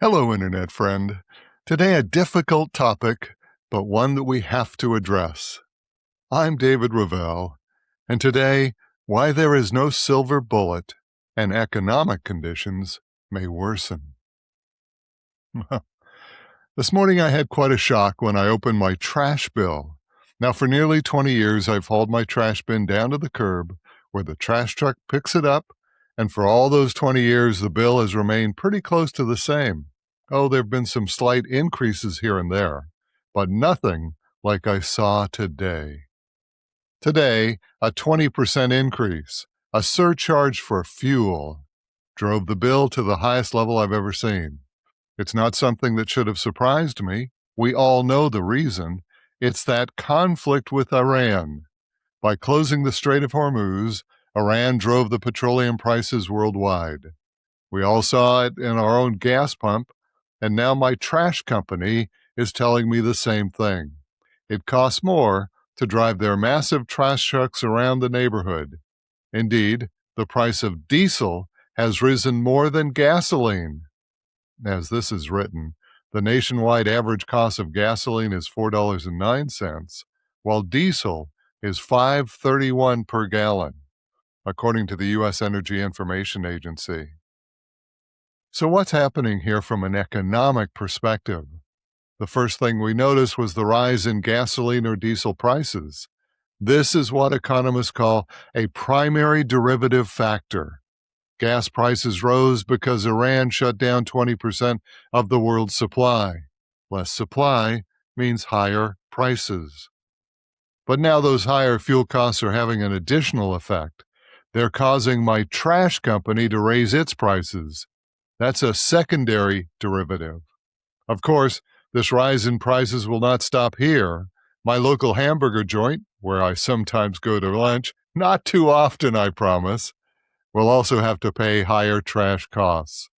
Hello, Internet friend. Today, a difficult topic, but one that we have to address. I'm David Ravel, and today, why there is no silver bullet and economic conditions may worsen. This morning, I had quite a shock when I opened my trash bill. Now, for nearly 20 years, I've hauled my trash bin down to the curb where the trash truck picks it up, and for all those 20 years, the bill has remained pretty close to the same. Oh, there have been some slight increases here and there, but nothing like I saw today. Today, a 20% increase, a surcharge for fuel, drove the bill to the highest level I've ever seen. It's not something that should have surprised me. We all know the reason. It's that conflict with Iran. By closing the Strait of Hormuz, Iran drove the petroleum prices worldwide. We all saw it in our own gas pump, and now my trash company is telling me the same thing. It costs more to drive their massive trash trucks around the neighborhood. Indeed, the price of diesel has risen more than gasoline. As this is written, the nationwide average cost of gasoline is $4.09, while diesel is $5.31 per gallon, according to the U.S. Energy Information Agency. So what's happening here from an economic perspective? The first thing we noticed was the rise in gasoline or diesel prices. This is what economists call a primary derivative factor. Gas prices rose because Iran shut down 20% of the world's supply. Less supply means higher prices. But now those higher fuel costs are having an additional effect. They're causing my trash company to raise its prices. That's a secondary derivative. Of course, this rise in prices will not stop here. My local hamburger joint, where I sometimes go to lunch, not too often, I promise, will also have to pay higher trash costs.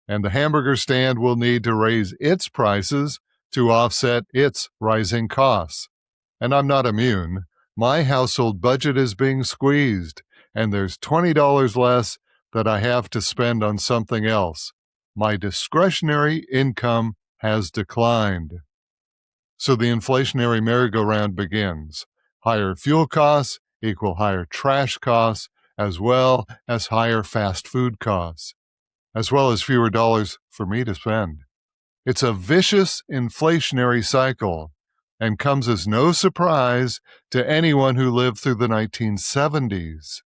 And the hamburger stand will need to raise its prices to offset its rising costs. And I'm not immune. My household budget is being squeezed, and there's $20 less that I have to spend on something else. My discretionary income has declined. So the inflationary merry-go-round begins. Higher fuel costs equal higher trash costs, as well as higher fast food costs, as well as fewer dollars for me to spend. It's a vicious inflationary cycle and comes as no surprise to anyone who lived through the 1970s.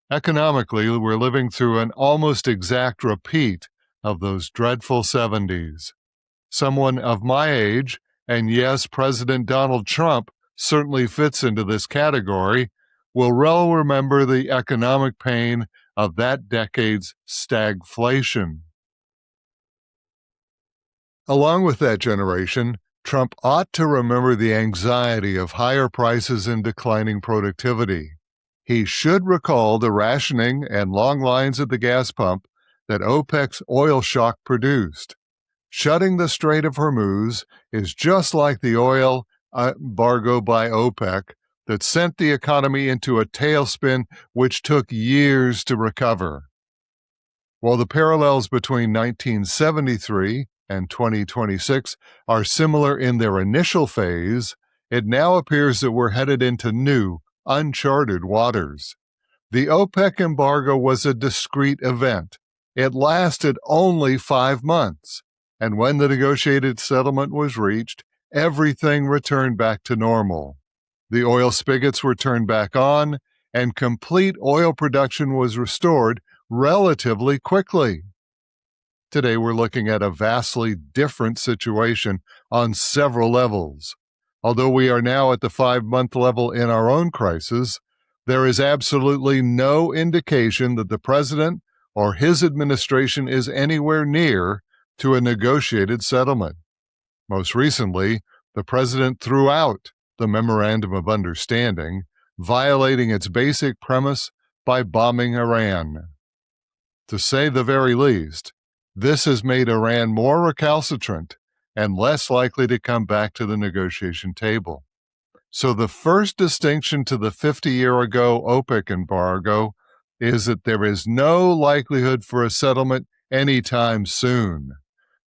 Economically, we're living through an almost exact repeat of those dreadful 70s. Someone of my age, and yes, President Donald Trump certainly fits into this category, will well remember the economic pain of that decade's stagflation. Along with that generation, Trump ought to remember the anxiety of higher prices and declining productivity. He should recall the rationing and long lines at the gas pump that OPEC's oil shock produced. Shutting the Strait of Hormuz is just like the oil embargo by OPEC that sent the economy into a tailspin which took years to recover. While the parallels between 1973 and 2026 are similar in their initial phase, it now appears that we're headed into new, uncharted waters. The OPEC embargo was a discrete event. It lasted only 5 months, and when the negotiated settlement was reached, everything returned back to normal. The oil spigots were turned back on, and complete oil production was restored relatively quickly. Today, we're looking at a vastly different situation on several levels. Although we are now at the 5-month level in our own crisis, there is absolutely no indication that the president or his administration is anywhere near to a negotiated settlement. Most recently, the president threw out the Memorandum of Understanding, violating its basic premise by bombing Iran. To say the very least, this has made Iran more recalcitrant and less likely to come back to the negotiation table. So the first distinction to the 50-year-ago OPEC embargo is that there is no likelihood for a settlement anytime soon.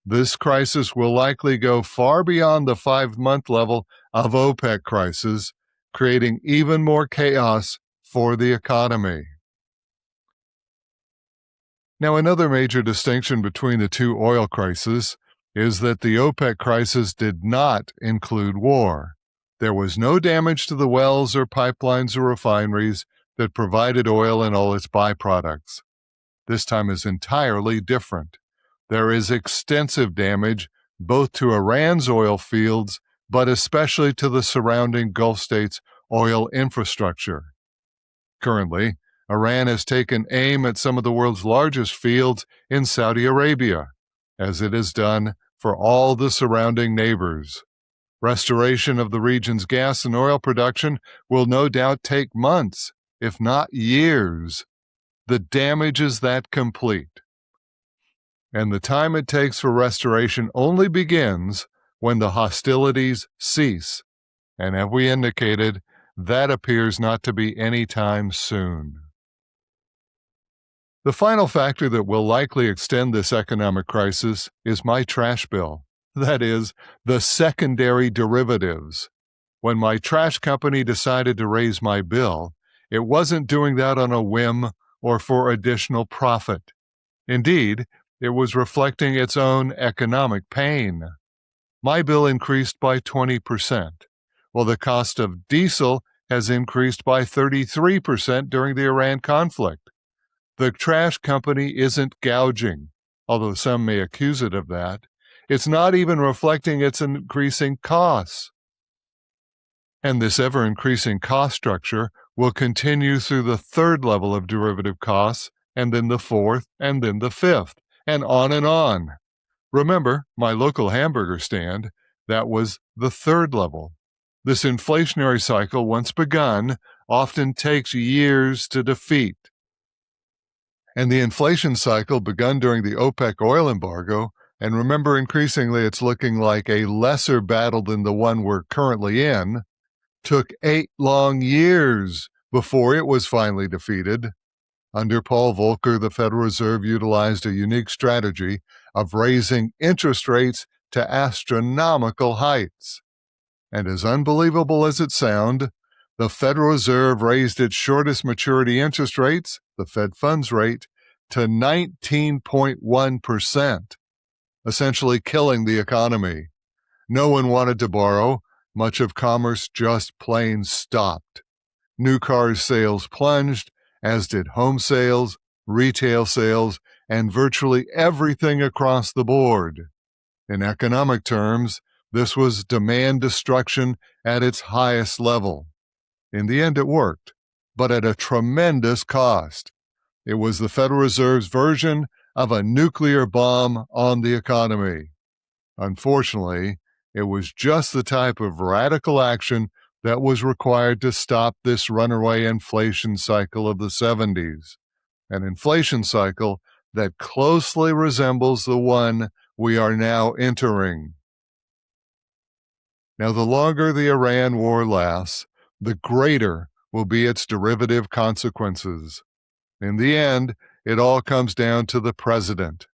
This crisis will likely go far beyond the 5-month level of OPEC crisis, creating even more chaos for the economy. Now, another major distinction between the two oil crises is that the OPEC crisis did not include war. There was no damage to the wells or pipelines or refineries that provided oil and all its byproducts. This time is entirely different. There is extensive damage both to Iran's oil fields, but especially to the surrounding Gulf states' oil infrastructure. Currently, Iran has taken aim at some of the world's largest fields in Saudi Arabia, as it has done for all the surrounding neighbors. Restoration of the region's gas and oil production will no doubt take months, if not years. The damage is that complete. And the time it takes for restoration only begins when the hostilities cease. And as we indicated, that appears not to be any time soon. The final factor that will likely extend this economic crisis is my trash bill. That is, the secondary derivatives. When my trash company decided to raise my bill, it wasn't doing that on a whim or for additional profit. Indeed, it was reflecting its own economic pain. My bill increased by 20%, while the cost of diesel has increased by 33% during the Iran conflict. The trash company isn't gouging, although some may accuse it of that. It's not even reflecting its increasing costs. And this ever-increasing cost structure will continue through the third level of derivative costs, and then the fourth, and then the fifth, and on and on. Remember, my local hamburger stand, that was the third level. This inflationary cycle, once begun, often takes years to defeat. And the inflation cycle begun during the OPEC oil embargo, and remember, increasingly it's looking like a lesser battle than the one we're currently in, took 8 long years before it was finally defeated. Under Paul Volcker, the Federal Reserve utilized a unique strategy of raising interest rates to astronomical heights. And as unbelievable as it sounds, the Federal Reserve raised its shortest maturity interest rates, the Fed funds rate, to 19.1%, essentially killing the economy. No one wanted to borrow. Much of commerce just plain stopped. New car sales plunged, as did home sales, retail sales, and virtually everything across the board. In economic terms, this was demand destruction at its highest level. In the end, it worked, but at a tremendous cost. It was the Federal Reserve's version of a nuclear bomb on the economy. Unfortunately, it was just the type of radical action that was required to stop this runaway inflation cycle of the 70s, an inflation cycle that closely resembles the one we are now entering. Now, the longer the Iran war lasts, the greater will be its derivative consequences. In the end, it all comes down to the president.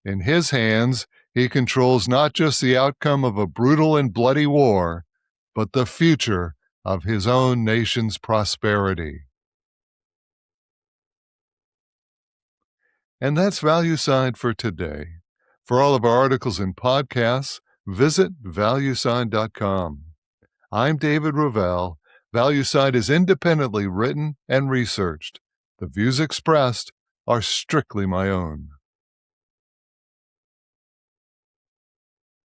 In his hands, he controls not just the outcome of a brutal and bloody war, but the future of his own nation's prosperity. And that's ValueSign for today. For all of our articles and podcasts, visit valuesign.com. I'm David Ravel. ValueSign is independently written and researched. The views expressed are strictly my own.